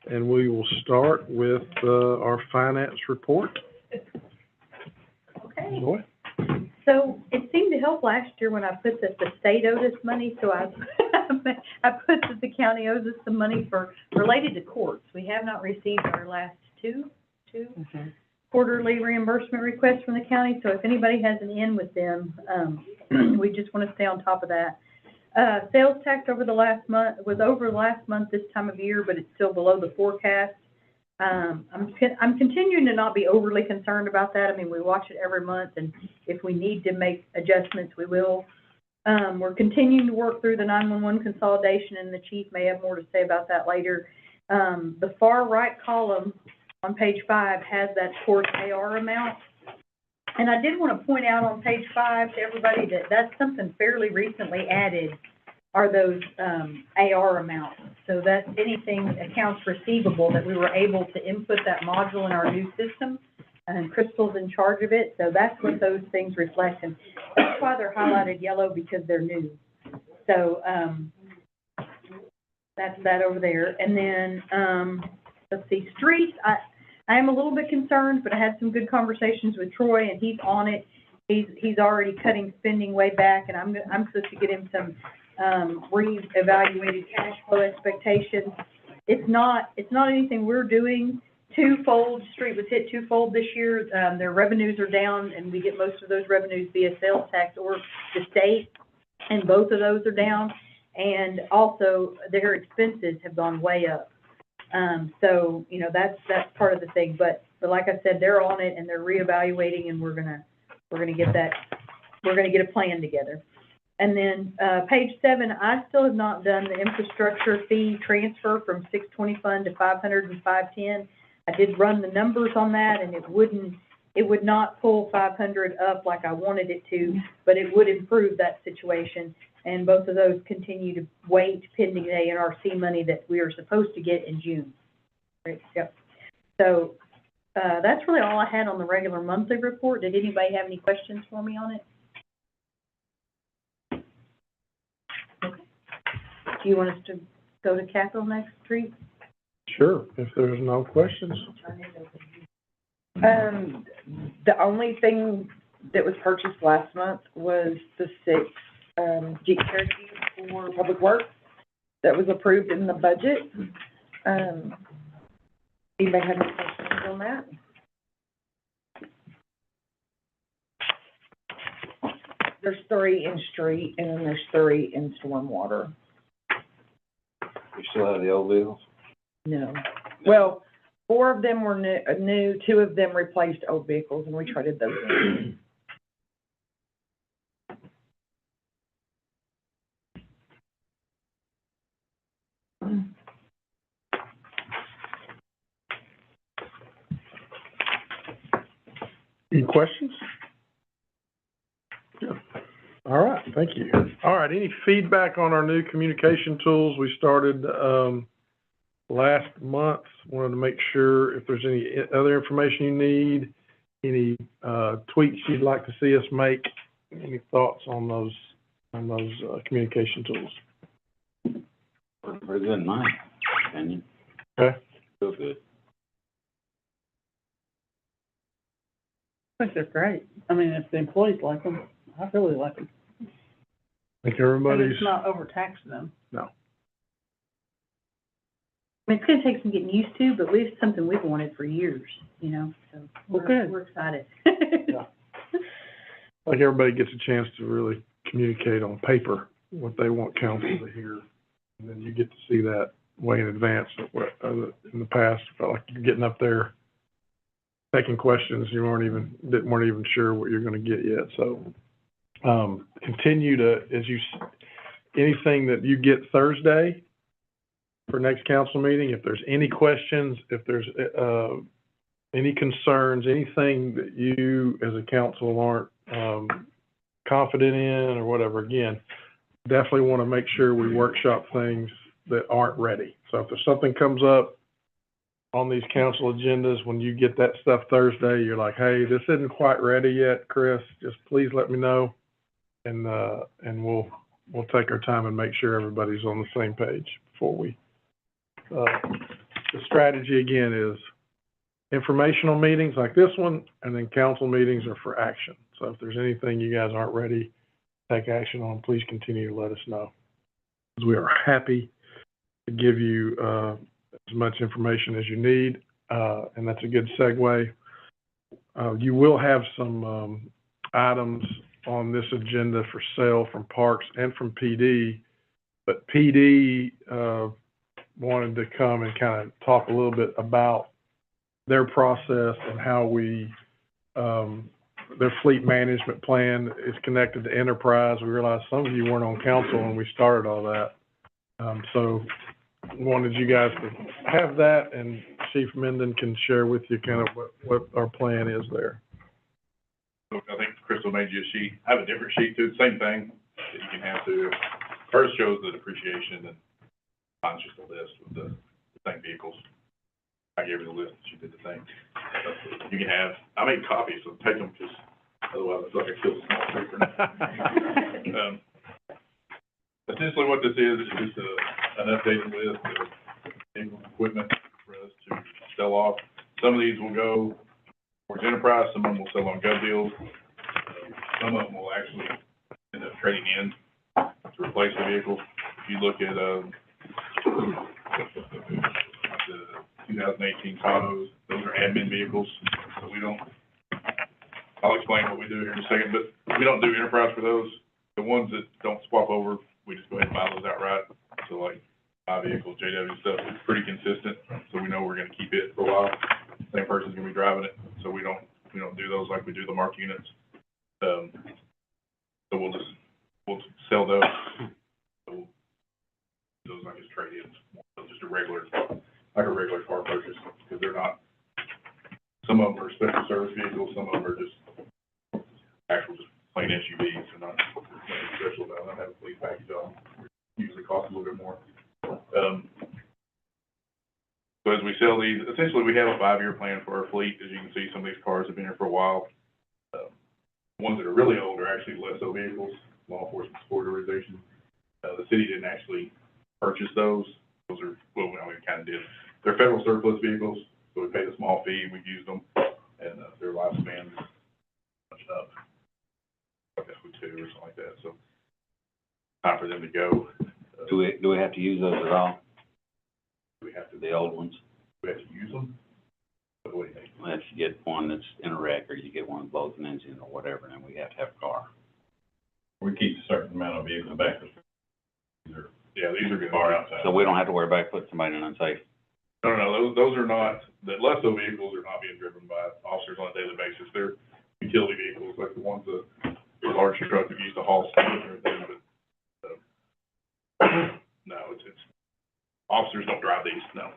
and we will start with our finance report. Okay. Joy? So it seemed to help last year when I put that the state owed us money, so I I put that the county owes us some money related to courts. We have not received our last two quarterly reimbursement requests from the county, so if anybody has an in with them, we just want to stay on top of that. Sales tax over the last month was over last month this time of year, but it's still below the forecast. I'm continuing to not be overly concerned about that. I mean, we watch it every month, and if we need to make adjustments, we will. We're continuing to work through the 911 consolidation, and the chief may have more to say about that later. The far right column on page 5 has that court AR amount. And I did want to point out on page 5 to everybody that that's something fairly recently added, are those AR amounts. So that's anything accounts receivable that we were able to input that module in our new system, and Crystal's in charge of it. So that's what those things reflect, and that's why they're highlighted yellow, because they're new. So that's that over there. And then let's see, streets. I am a little bit concerned, but I had some good conversations with Troy, and he's on it. He's already cutting spending way back, and I'm supposed to get him some re-evaluated cash flow expectations. It's not anything we're doing twofold. Street was hit twofold this year. Their revenues are down, and we get most of those revenues via sales tax or the state, and both of those are down. And also their expenses have gone way up. So, you know, that's part of the thing, but like I said, they're on it and they're reevaluating, and we're gonna get a plan together. And then, page 7, I still have not done the infrastructure fee transfer from 620 fund to 500 and 510. I did run the numbers on that, and it would not pull 500 up like I wanted it to, but it would improve that situation. And both of those continue to wait pending the ANRC money that we are supposed to get in June. Right? Yep. So that's really all I had on the regular monthly report. Did anybody have any questions for me on it? Okay. Do you want us to go to capital next, Street? Sure, if there's no questions. The only thing that was purchased last month was the 6 Jeep Cherokees for Public Works that was approved in the budget. Anybody have any questions on that? There's 3 in street, and then there's 3 in stormwater. You still have the old vehicles? No. Well, 4 of them were new, 2 of them replaced old vehicles, and we traded those in. Any questions? Yeah. All right, thank you. All right, any feedback on our new communication tools? We started last month. Wanted to make sure if there's any other information you need, any tweaks you'd like to see us make. Any thoughts on those communication tools? Pretty good in my opinion. Okay. Feel good. I think they're great. I mean, if the employees like them, I really like them. I think And everybody's, it's not overtaxing them. no. I mean, it's gonna take some getting used to, but it's something we've wanted for years, you know, so we're excited. Yeah. Like everybody gets a chance to really communicate on paper what they want council to hear. And then you get to see that way in advance. In the past, felt like you're getting up there taking questions, you weren't even sure what you're going to get yet. So continue to, anything that you get Thursday for next council meeting, if there's any questions, if there's any concerns, anything that you as a council aren't confident in or whatever, again, definitely want to make sure we workshop things that aren't ready. So if there's something comes up on these council agendas, when you get that stuff Thursday, you're like, hey, this isn't quite ready yet, Chris, just please let me know. And we'll take our time and make sure everybody's on the same page before we go the strategy again is informational meetings like this one, and then council meetings are for action. So if there's anything you guys aren't ready to take action on, please continue to let us know. Because we are happy to give you, as much information as you need, and that's a good segue. You will have some, items on this agenda for sale from Parks and from PD, but PD, wanted to come and kind of talk a little bit about their process and how we, their fleet management plan is connected to enterprise. We realized some of you weren't on council when we started all that. So wanted you guys to have that, and Chief Menden can share with you kind of what our plan is there. I think Crystal made you a sheet. I have a different sheet too, same thing that you can have too. First shows the depreciation, and mine's just a list with the same vehicles. I gave her the list, she did the same. You can have, I made copies, so take them, just, otherwise it's like I killed a small paper. Essentially what this is just an updated list of vehicle equipment for us to sell off. Some of these will go towards enterprise, some of them will sell on gov deals. Some of them will actually end up trading in to replace the vehicle. If you look at, the 2018 Tahoes, those are admin vehicles, so we don't, I'll explain what we do here in a second, but we don't do enterprise for those. The ones that don't swap over, we just go ahead and buy those outright. So like my vehicles, JW stuff, is pretty consistent, so we know we're gonna keep it for a while. Same person's gonna be driving it, so we don't do those like we do the marked units. So we'll sell those. So we'll do those like as trade-ins, just a regular car purchase, because they're not, some of them are special service vehicles, some of them are just actual, just plain SUVs. They're not nothing special about them, have a fleet package on them. Usually cost a little bit more. So as we sell these, essentially we have a 5-year plan for our fleet. As you can see, some of these cars have been here for a while. Ones that are really old are actually LESO vehicles, law enforcement support organizations. The city didn't actually purchase those. Those are, well, we kind of did. They're federal surplus vehicles, so we paid a small fee, we've used them, and their lifespan is much up. Like that, 2 or something like that, so time for them to go. Do we have to use those at all? We have to, The old ones? we have to use them. What do you think? Well, if you get one that's in a wreck, or you get one with blows an engine or whatever, then we have to have a car. We keep a certain amount of vehicles back. Yeah, these are good. Far outside. So we don't have to worry about putting somebody in unsafe. No, those are not, the LESO vehicles are not being driven by officers on a daily basis. They're utility vehicles, like the ones that, the large truck that used to haul stuff and everything, but, no, it's, officers don't drive these, no,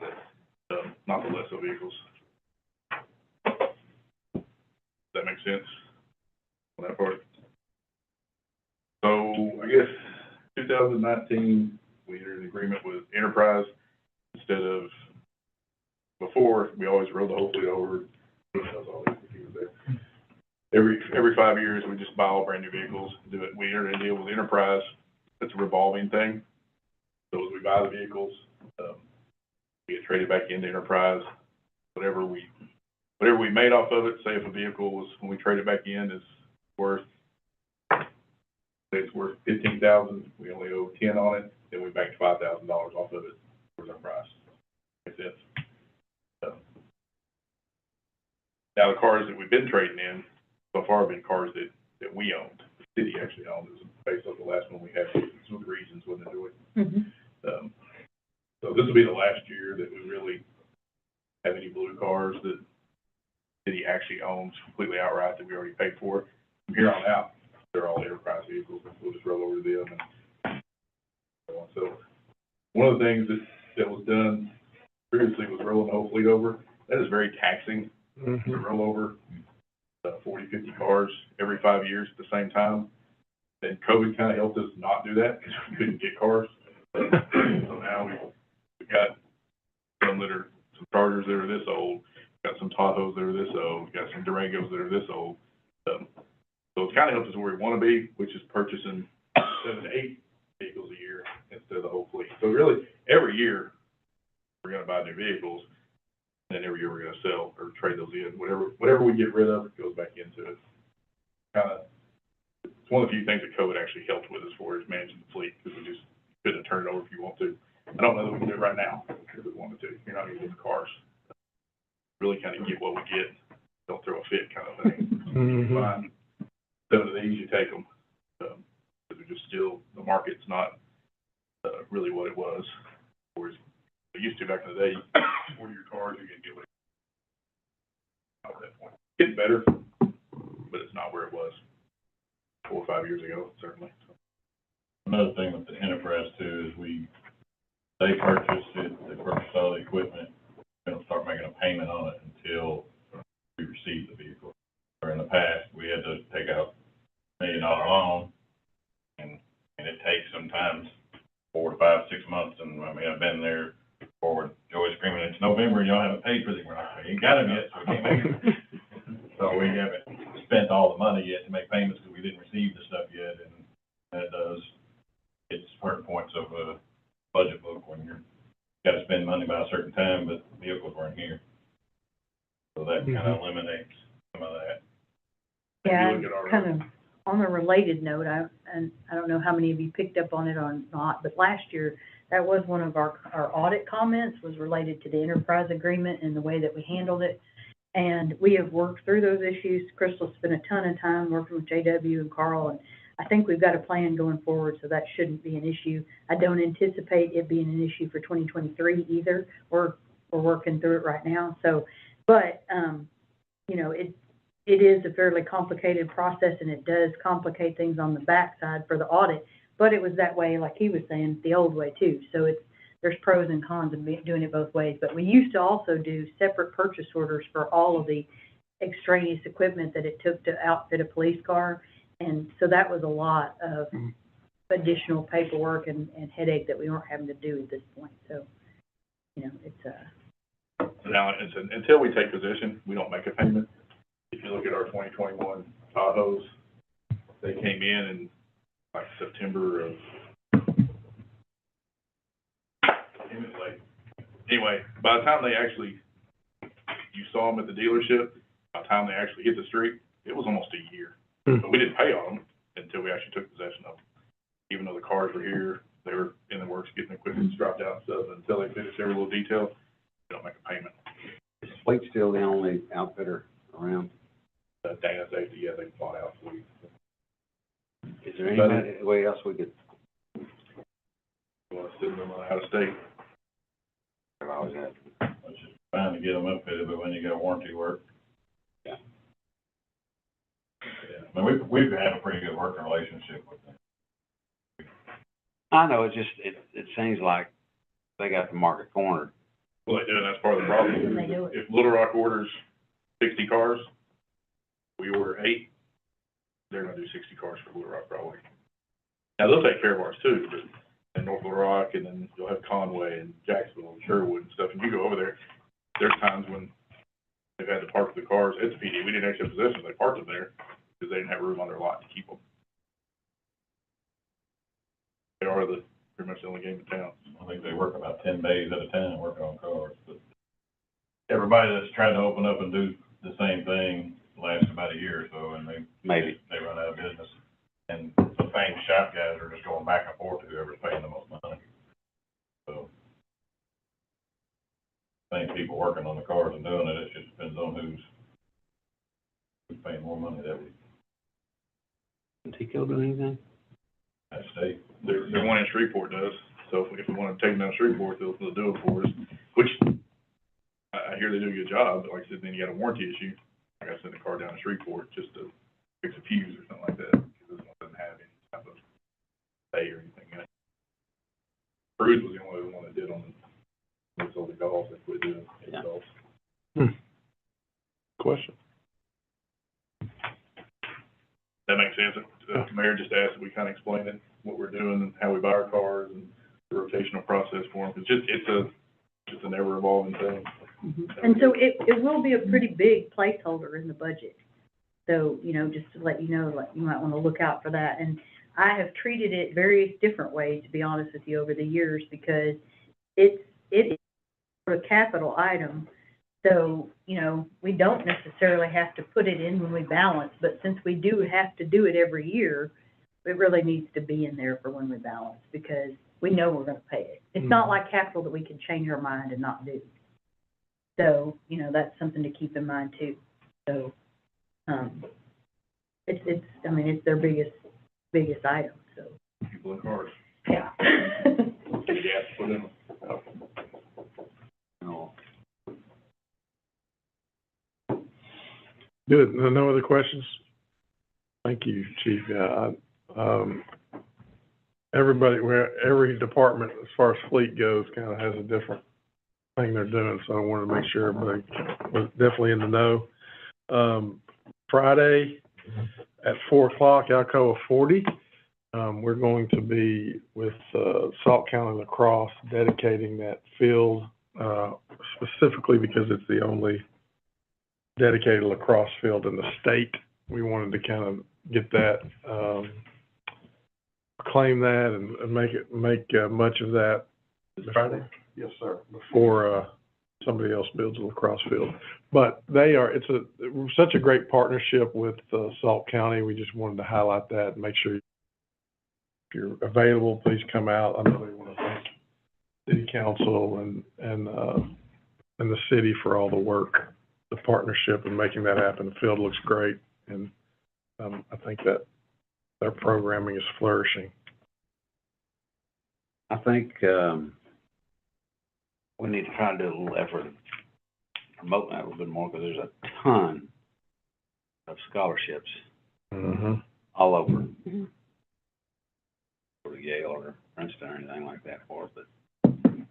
not the LESO vehicles. Does that make sense on that part? So, I guess, 2019, we entered an agreement with Enterprise. Instead of, before, we always rode the whole fleet over. Every 5 years, we just buy all brand new vehicles, do it. We entered a deal with Enterprise. It's a revolving thing. So as we buy the vehicles, we get traded back into Enterprise. Whatever we made off of it, say if a vehicle was, when we trade it back in, is worth, say it's worth $15,000, we only owe $10 on it, then we banked $5,000 off of it towards our price. Makes sense. Now the cars that we've been trading in so far have been cars that we owned. The city actually owned. It was based on the last one we had. Some of the reasons wasn't do it. Mm-hmm. So this will be the last year that we really have any blue cars that the city actually owns completely outright that we already paid for. From here on out, they're all enterprise vehicles, and we'll just roll over to them. And so one of the things that was done previously was rolling the whole fleet over. That is very taxing to roll over 40, 50 cars every 5 years at the same time. And COVID kind of helped us not do that because we couldn't get cars. So now we've got some Chargers that are this old, got some Tahoes that are this old, got some Durangos that are this old. So it's kind of helped us where we want to be, which is purchasing 7 to 8 vehicles a year instead of the whole fleet. So really, every year, we're going to buy new vehicles. And then every year we're gonna sell or trade those in. Whatever we get rid of, it goes back into it. It's one of the few things that COVID actually helped with as far as managing the fleet, because we just couldn't turn it over if you want to. I don't know that we can do it right now if we wanted to. You're not gonna get the cars. Really kind of get what we get, don't throw a fit kind of thing. Mhm. Fine. Some of these, you take them. Because they're just still, the market's not really what it was. Whereas it used to back in the day, you order your cars, you're gonna get what not at that point. Getting better, but it's not where it was 4 or 5 years ago, certainly. Another thing with the enterprise too is they purchased it, they purchased all the equipment. We don't start making a payment on it until we receive the vehicle. Or in the past, we had to take out $1 million loan, and it takes sometimes 4 to 5, 6 months, and I mean, I've been there before, Joey screaming, it's November, and y'all haven't paid for it. We're like, we ain't got them yet, so we can't make it. So we haven't spent all the money yet to make payments, because we didn't receive the stuff yet, and that does, it's certain points of a budget book when you're, gotta spend money by a certain time, but vehicles weren't here. So that kind of eliminates some of that. Yeah, If you look at our- kind of on a related note, I don't know how many of you picked up on it or not, but last year, that was one of our audit comments, was related to the enterprise agreement and the way that we handled it. And we have worked through those issues. Crystal spent a ton of time working with JW and Carl, and I think we've got a plan going forward, so that shouldn't be an issue. I don't anticipate it being an issue for 2023 either. We're working through it right now. So, but, you know, it is a fairly complicated process, and it does complicate things on the backside for the audit. But it was that way, like he was saying, the old way too. So there's pros and cons of doing it both ways. But we used to also do separate purchase orders for all of the extraneous equipment that it took to outfit a police car. And so that was a lot of additional paperwork and headache that we weren't having to do at this point. So, you know, it's So now, until we take position, we don't make a payment. If you look at our 2021 Tahoes, they came in like September of, anyway, by the time they actually, you saw them at the dealership, by the time they actually hit the street, it was almost a year. But we didn't pay on them until we actually took possession of them. Even though the cars were here, they were in the works, getting the equipment dropped out and stuff, until they finished every little detail, we don't make a payment. Is Fleet still the only outfitter around? Dana Safety, yeah, they bought out Fleet. Is there any way else we could? Well, send them out of state. I've always had. It's just fine to get them upfitted, but when you got warranty work. Yeah. Yeah, I mean, we've had a pretty good working relationship with them. I know, it seems like they got the market cornered. Well, they do, and that's part of the problem. They do it. If Little Rock orders 60 cars, we order 8, they're gonna do 60 cars for Little Rock probably. Now, they'll take care of ours too, but in North Little Rock, and then you'll have Conway and Jacksonville and Sherwood and stuff, and you go over there, there's times when they've had to park the cars at the PD. We didn't actually have possession, they parked them there because they didn't have room on their lot to keep them. They are pretty much the only game in town. I think they work about 10 days at a time working on cars, but everybody that's tried to open up and do the same thing lasts about a year or so, and they run out of business. And the same shop guys are just going back and forth to whoever's paying the most money. So, same people working on the cars and doing it, it just depends on who's paying more money that week. Did Tico do anything? That state. The one in Shreveport does, so if we want to take them down to Shreveport, they'll do it for us, which I hear they do a good job, but like I said, then you got a warranty issue. I gotta send the car down to Shreveport just to fix a fuse or something like that, because this one doesn't have any type of pay or anything in it. Cruise was the only one that did on the, sold the Golf, they quit doing Yeah. Golf. Question. That makes sense. The mayor just asked that we kind of explain it, what we're doing and how we buy our cars and the rotational process for them. It's an ever evolving thing. And so it will be a pretty big placeholder in the budget. So, you know, just to let you know, like, you might want to look out for that. And I have treated it various different ways, to be honest with you, over the years, because it is a capital item, So, we don't necessarily have to put it in when we balance, but since we do have to do it every year, it really needs to be in there for when we balance, because we know we're gonna pay it. It's not like capital that we can change our mind and not do. So, that's something to keep in mind too. So, it's their biggest item, so, People in cars, yeah. gas to put in them. No. Good, no other questions? Thank you, Chief. Yeah, every department, as far as fleet goes, kind of has a different thing they're doing, so I wanted to make sure everybody was definitely in the know. Friday at 4:00, Alcoa 40, we're going to be with, Salt County Lacrosse dedicating that field, specifically because it's the only dedicated lacrosse field in the state. We wanted to kind of get that, claim that and make much of that. Friday? Yes, sir. Before, somebody else builds a lacrosse field. But it's such a great partnership with, Salt County. We just wanted to highlight that and make sure if you're available, please come out. I know they want to thank city council and the city for all the work, the partnership and making that happen. The field looks great, and I think that their programming is flourishing. I think, we need to try to do a little effort to promote that a little bit more, because there's a ton of scholarships Mm-hmm. all over. For Yale or Princeton or anything like that for it, but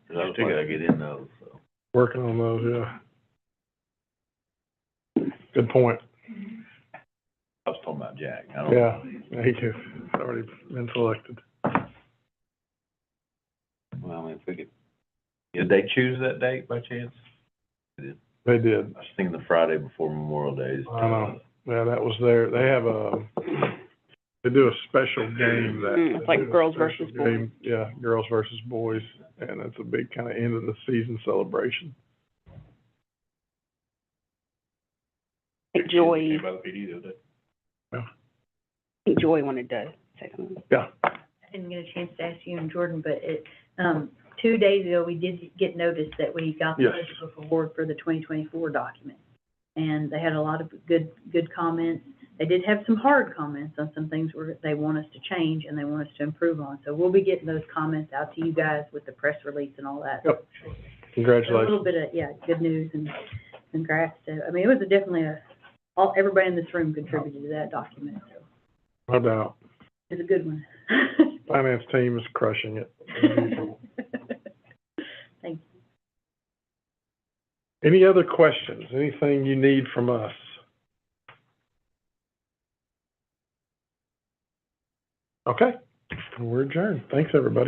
there's other Still gotta places. get in those, so. Working on those, yeah. Good point. I was talking about Jack. I don't. Yeah, thank you. It's already been selected. Well, I mean, if we could, Did they choose that date by chance? They did. I was thinking the Friday before Memorial Day. I know. Yeah, that was they have they do a special game that. It's like they do a girls special versus boys. game. Yeah, girls versus boys, and it's a big kind of end of the season celebration. Like Joy, Came by the PD the other day. I think Joy wanted to say something. Yeah. I didn't get a chance to ask you and Jordan, but 2 days ago, we did get notice that we got the Yes. budget book award for the 2024 document. And they had a lot of good comments. They did have some hard comments on some things where they want us to change and they want us to improve on. So we'll be getting those comments out to you guys with the press release and all that. Yep. So a Congratulations. little bit of, good news and congrats to, it was everybody in this room contributed to that document, so No doubt. it's a good one. Finance team is crushing it. Thank you. Any other questions? Anything you need from us? Okay, we're adjourned. Thanks, everybody.